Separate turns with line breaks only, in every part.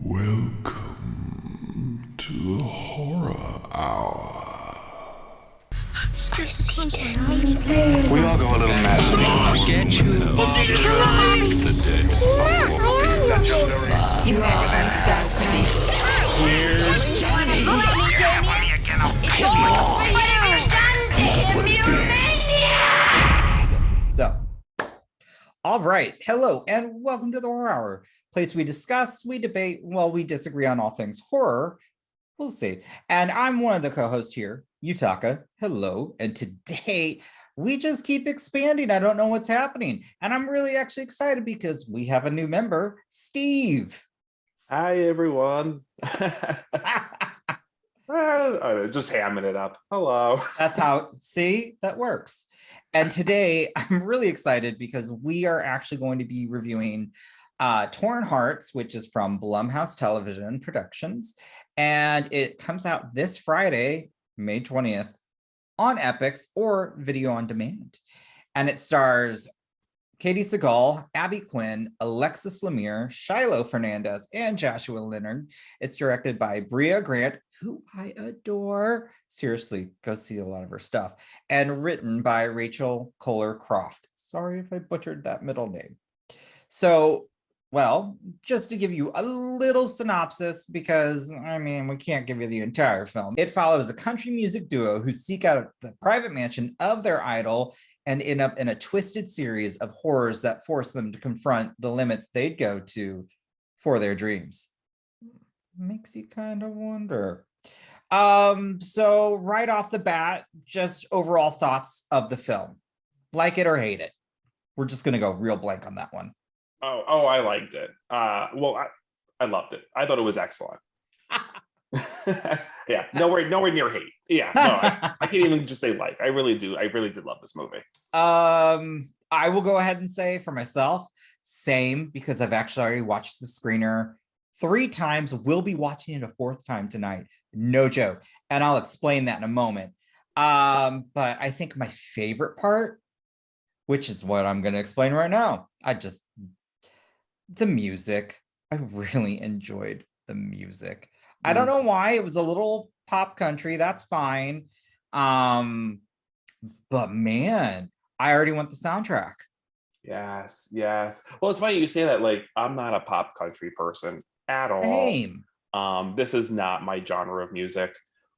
Welcome to the Horror Hour.
I see dead
We all go a little mad sometimes. We get you.
You are going to die tonight.
So, all right. Hello, and welcome to the Horror Hour, place we discuss, we debate, well, we disagree on all things horror. We'll see. And I'm one of the co-hosts here, Yutaka. Hello. And today we just keep expanding. I don't know what's happening. And I'm really actually excited because we have a new member, Steve.
Hi, everyone. Just hamming it up. Hello.
That's how, see, that works. And today I'm really excited because we are actually going to be reviewing Torn Hearts, which is from Blumhouse Television Productions. And it comes out this Friday, May 20th, on Epix or video on demand. And it stars Katey Sagal, Abby Quinn, Alexis Lemire, Shiloh Fernandez, and Joshua Leonard. It's directed by Brea Grant, who I adore. Seriously, go see a lot of her stuff. And written by Rachel Koller Croft. Sorry if I butchered that middle name. So, well, just to give you a little synopsis, because, I mean, we can't give you the entire film. It follows a country music duo who seek out the private mansion of their idol and end up in a twisted series of horrors that force them to confront the limits they'd go to for their dreams. Makes you kind of wonder. So right off the bat, just overall thoughts of the film. Like it or hate it. We're just going to go real blank on that one.
Oh, I liked it. Well, I loved it. I thought it was excellent. Yeah, nowhere near hate. Yeah, no, I can't even just say like. I really do. I really did love this movie.
I will go ahead and say for myself, same, because I've actually already watched the screener 3 times. We'll be watching it a 4th time tonight. No joke. And I'll explain that in a moment. But I think my favorite part, which is what I'm going to explain right now, the music. I really enjoyed the music. I don't know why. It was a little pop country. That's fine. But man, I already want the soundtrack.
Yes. Well, it's funny you say that. Like, I'm not a pop country person at all.
Same.
This is not my genre of music,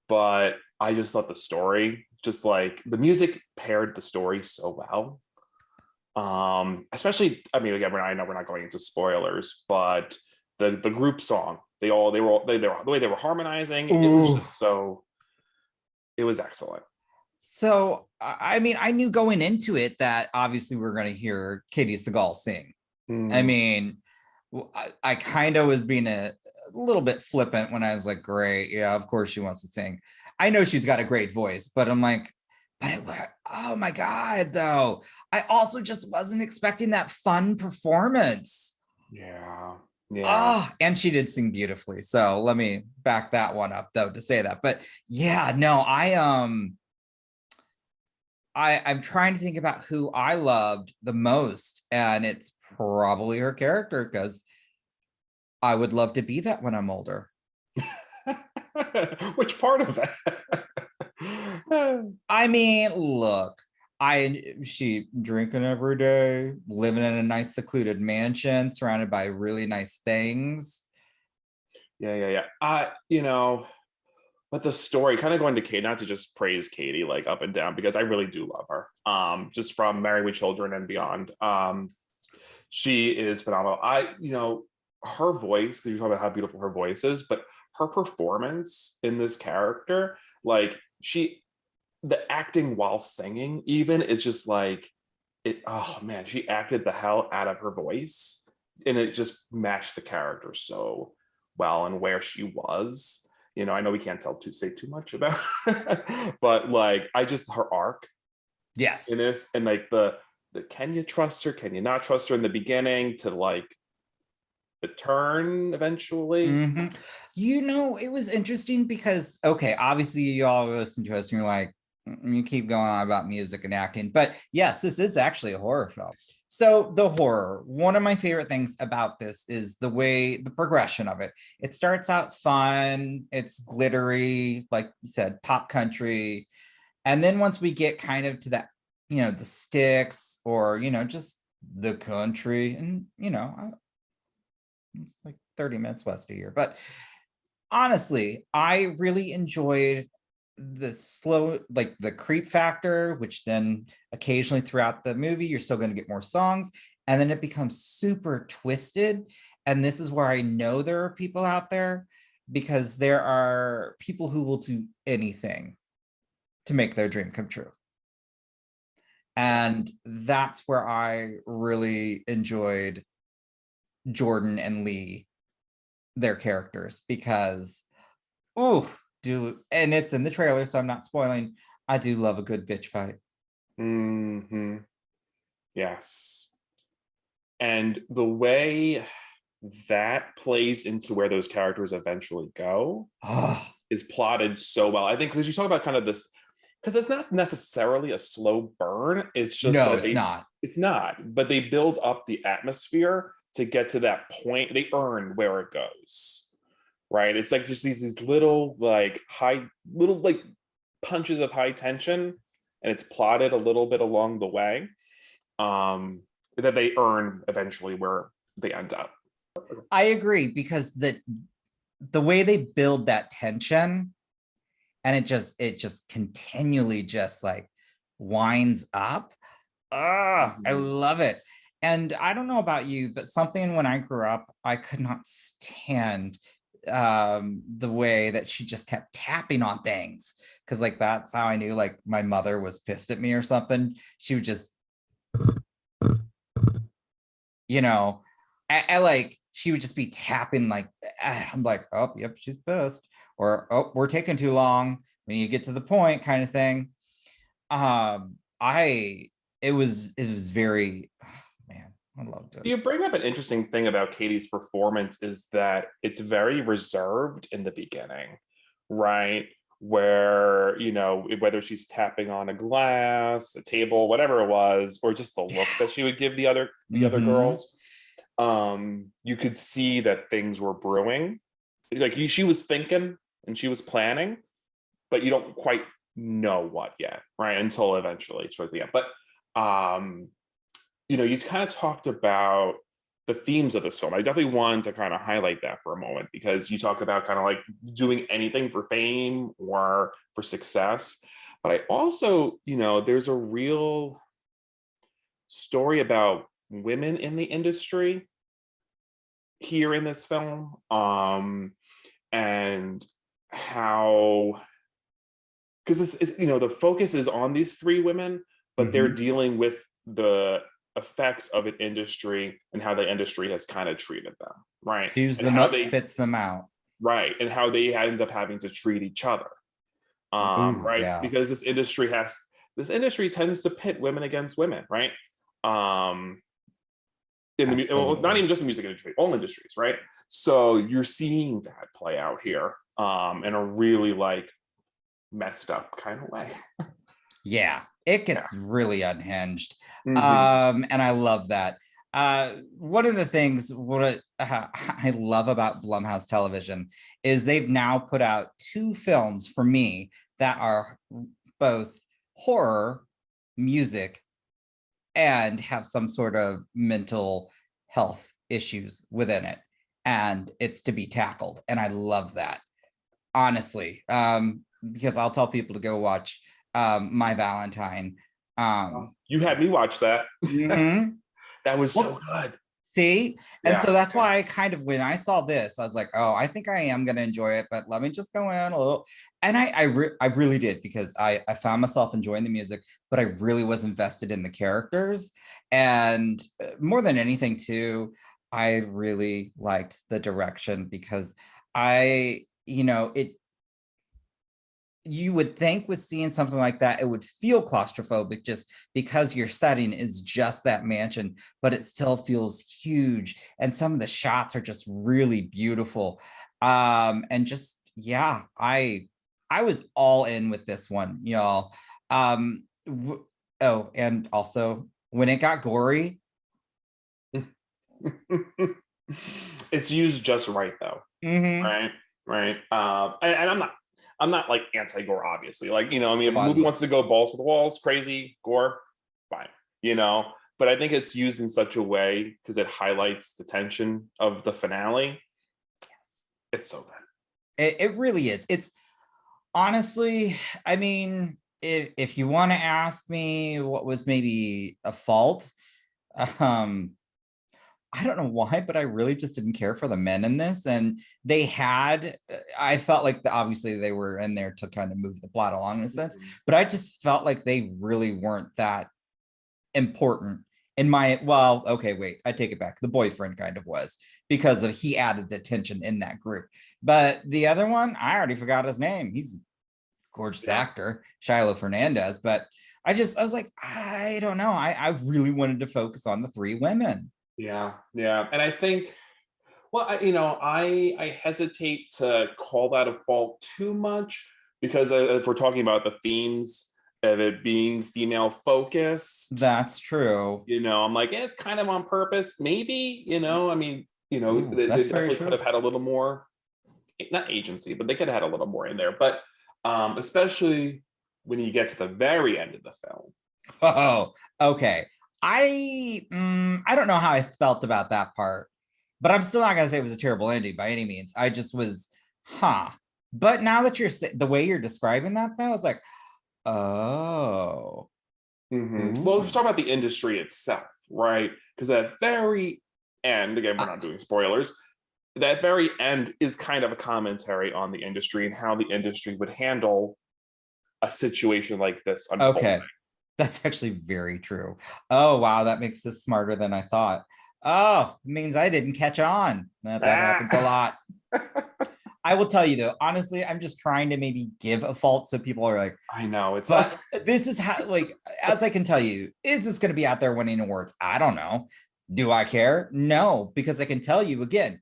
but I just thought the story, just like the music paired the story so well. Especially, I mean, again, I know we're not going into spoilers, but the group song, the way they were harmonizing, it was just so, it was excellent.
So, I mean, I knew going into it that obviously we were going to hear Katey Sagal sing. I mean, I kind of was being a little bit flippant when I was like, great, yeah, of course she wants to sing. I know she's got a great voice, but I'm like, oh my God, though. I also just wasn't expecting that fun performance.
Yeah.
Oh, and she did sing beautifully. So let me back that one up, though, to say that. But yeah, no, I'm trying to think about who I loved the most, and it's probably her character, because I would love to be that when I'm older.
Which part of it?
I mean, look, she drinking every day, living in a nice secluded mansion, surrounded by really nice things.
Yeah. But the story, kind of going to Kate, not to just praise Katey like up and down, because I really do love her. Just from Married with Children and beyond. She is phenomenal. Her voice, because you talk about how beautiful her voice is, but her performance in this character, like the acting while singing, even, it's just like it. Oh man, she acted the hell out of her voice, and it just matched the character so well and where she was. I know we can't say too much about, but like her arc,
Yes,
in this, and like the can you trust her? Can you not trust her in the beginning to like the turn eventually?
It was interesting because, okay, obviously you all listen to us and you're like, You keep going on about music and acting, but yes, this is actually a horror film. So the horror, one of my favorite things about this is the progression of it. It starts out fun, it's glittery, like you said, pop country. And then once we get kind of to that, the sticks or, just the country, and, it's like 30 minutes west of here. But honestly, I really enjoyed the slow, like the creep factor, which then occasionally throughout the movie, you're still going to get more songs. And then it becomes super twisted. And this is where I know there are people out there, because there are people who will do anything to make their dream come true. And that's where I really enjoyed Jordan and Lee, their characters, because and it's in the trailer, so I'm not spoiling. I do love a good bitch fight.
Yes. And the way that plays into where those characters eventually go is plotted so well. I think because you talk about kind of this, because it's not necessarily a slow burn. It's just
not.
It's not. But they build up the atmosphere to get to that point. They earn where it goes, right? It's like just these little punches of high tension, and it's plotted a little bit along the way, that they earn eventually where they end up.
I agree, because the way they build that tension, and it just continually just like winds up. I love it. And I don't know about you, but something when I grew up, I could not stand the way that she just kept tapping on things, because like that's how I knew like my mother was pissed at me or something. She would just, I like, she would just be tapping, like I'm like, oh yep, she's pissed, or oh, we're taking too long, when you get to the point, kind of thing. It was very, man, I loved it.
You bring up an interesting thing about Katey's performance, is that it's very reserved in the beginning, right? Where, whether she's tapping on a glass, a table, whatever it was, or just the looks that she would give the other girls, you could see that things were brewing. Like she was thinking and she was planning, but you don't quite know what yet, right? Until eventually towards the end. But you kind of talked about the themes of this film. I definitely wanted to kind of highlight that for a moment, because you talk about kind of like doing anything for fame or for success. But I also, there's a real story about women in the industry here in this film, and how, because this is, the focus is on these three women, but they're dealing with the effects of an industry and how the industry has kind of treated them, right?
Chews them up, spits them out.
Right. And how they end up having to treat each other. Right.
Yeah.
Because this industry tends to pit women against women, right? Not even just the music industry, all industries, right? So you're seeing that play out here in a really like messed up kind of way.
Yeah, it gets really unhinged. And I love that. One of the things I love about Blumhouse Television is they've now put out 2 films for me that are both horror, music, and have some sort of mental health issues within it. And it's to be tackled. And I love that, honestly, because I'll tell people to go watch My Valentine.
You had me watch that. That was so good.
See? And so that's why I kind of, when I saw this, I was like, oh, I think I am going to enjoy it, but let me just go in a little. And I really did, because I found myself enjoying the music, but I really was invested in the characters. And more than anything too, I really liked the direction, because you would think with seeing something like that, it would feel claustrophobic just because your setting is just that mansion, but it still feels huge. And some of the shots are just really beautiful. And just, yeah, I was all in with this one, y'all. Oh, and also when it got gory,
It's used just right though.
mhm.
Right. And I'm not like anti-gore, obviously. Like, I mean, if a
Oh, I
movie
love
wants to go balls to the walls, crazy, gore, fine, But I think it's used in such a way because it highlights the tension of the finale. It's so good.
it really is. It's honestly, I mean, if you want to ask me what was maybe a fault, um, I don't know why, but I really just didn't care for the men in this. And I felt like obviously they were in there to kind of move the plot along in a sense, but I just felt like they really weren't that important okay, wait, I take it back. The boyfriend kind of was because he added the tension in that group. But the other one, I already forgot his name. He's a gorgeous actor, Shiloh Fernandez. But I was like, I don't know. I really wanted to focus on the three women.
Yeah. And I think, well, I hesitate to call that a fault too much because if we're talking about the themes of it being female focused,
that's true.
I'm like, it's kind of on purpose, maybe. I mean, they definitely could have had a little more, not agency, but they could have had a little more in there. But especially when you get to the very end of the film.
Oh, okay. I don't know how I felt about that part, but I'm still not gonna say it was a terrible ending by any means. I just was, But now that the way you're describing that, though, I was like, oh.
Well, we're talking about the industry itself, right? Because at very end, again, we're not doing spoilers. That very end is kind of a commentary on the industry and how the industry would handle a situation like this unfolding.
Okay. That's actually very true. Oh, wow. That makes this smarter than I thought. Oh, it means I didn't catch on. That happens a lot. I will tell you, though, honestly, I'm just trying to maybe give a fault so people are like,
I know. It's
but this is how, like, as I can tell you, is this going to be out there winning awards? I don't know. Do I care? No, because I can tell you again,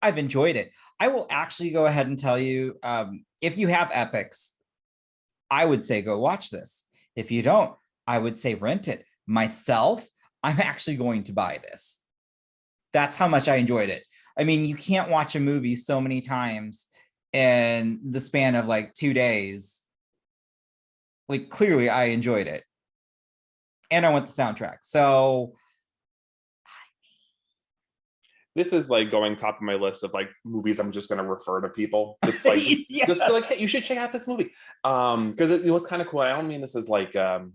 I've enjoyed it. I will actually go ahead and tell you, if you have Epix, I would say go watch this. If you don't, I would say rent it. Myself, I'm actually going to buy this. That's how much I enjoyed it. I mean, you can't watch a movie so many times in the span of like 2 days. Like, clearly, I enjoyed it. And I want the soundtrack. So
this is like going top of my list of like movies I'm just going to refer to people. Just like, just be like, hey, you should check out this movie. Because it's kind of cool. I don't mean this is like, because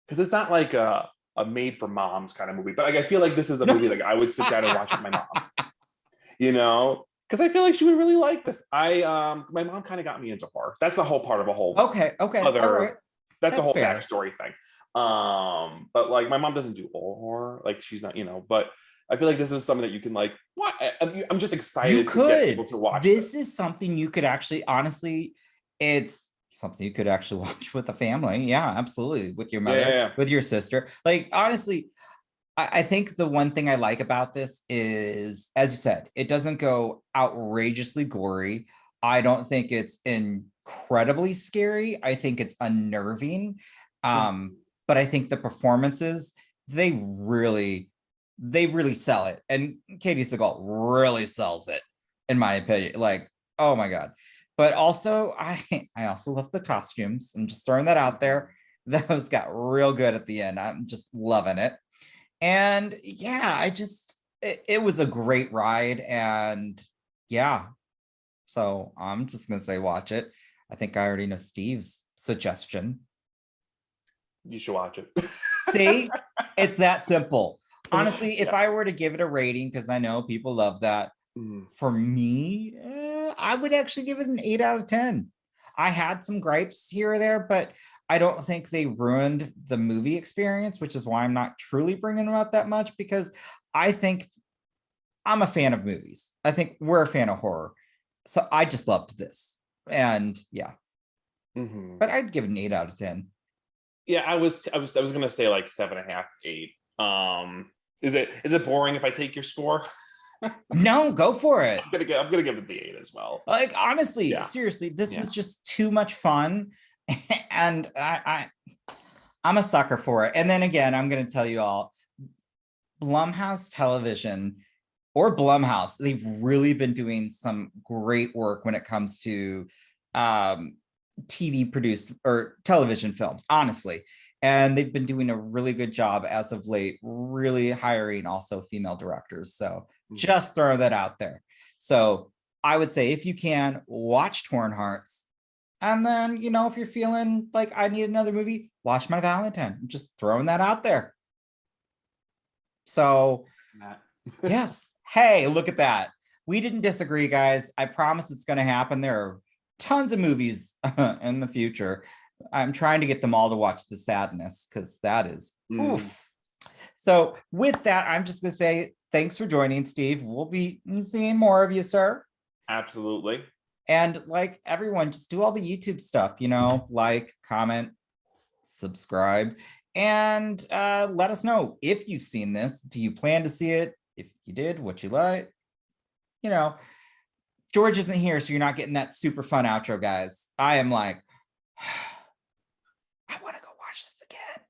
it's not like a made for moms kind of movie, but like, I feel like this is a movie like I would sit down and watch with my mom, because I feel like she would really like this. My mom kind of got me into horror. That's the whole part of a whole
okay, all right.
That's a whole
fair.
backstory thing. But like my mom doesn't do horror, like she's not, but I feel like this is something that you can like, what? I'm just excited to get people to watch this.
This is something you could actually, honestly, it's something you could actually watch with a family. Yeah, absolutely. With your mother, with your sister. Like, honestly, I think the one thing I like about this is, as you said, it doesn't go outrageously gory. I don't think it's incredibly scary. I think it's unnerving. But I think the performances, they really sell it. And Katey Sagal really sells it, in my opinion. Like, oh my God. But also, I also love the costumes. I'm just throwing that out there. Those got real good at the end. I'm just loving it. And yeah, it was a great ride. And yeah, so I'm just going to say watch it. I think I already know Steve's suggestion.
You should watch it.
See, it's that simple. Honestly, if I were to give it a rating, because I know people love that, for me, I would actually give it an 8 out of 10. I had some gripes here or there, but I don't think they ruined the movie experience, which is why I'm not truly bringing them up that much, because I think I'm a fan of movies. I think we're a fan of horror. So I just loved this. And yeah, but I'd give it an 8 out of 10.
Yeah, I was gonna say like 7.5, 8. Is it boring if I take your score?
No, go for it.
I'm gonna give it the 8 as well.
Like, honestly, seriously, this was just too much fun. And I'm a sucker for it. And then again, I'm going to tell you all, Blumhouse Television or Blumhouse, they've really been doing some great work when it comes to TV produced or television films, honestly. And they've been doing a really good job as of late, really hiring also female directors. So just throw that out there. So I would say if you can, watch Torn Hearts. And then, you know, if you're feeling like I need another movie, watch My Valentine. I'm just throwing that out there. So, yes. Hey, look at that. We didn't disagree, guys. I promise it's going to happen. There are tons of movies in the future. I'm trying to get them all to watch The Sadness because that is oof. So with that, I'm just going to say thanks for joining, Steve. We'll be seeing more of you, sir.
Absolutely.
And like everyone, just do all the YouTube stuff, you know, like, comment, subscribe, and let us know if you've seen this. Do you plan to see it? If you did, what you like. You know, George isn't here, so you're not getting that super fun outro, guys. I am like, I want to go watch this again.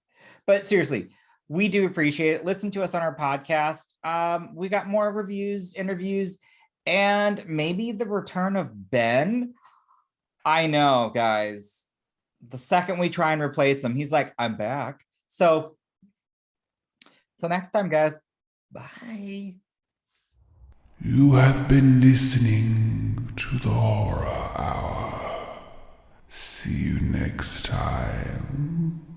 But seriously, we do appreciate it. Listen to us on our podcast. We got more reviews, interviews, and maybe the return of Ben. I know, guys. The second we try and replace him, he's like, I'm back. So, till next time, guys. Bye.
You have been listening to the Horror Hour. See you next time.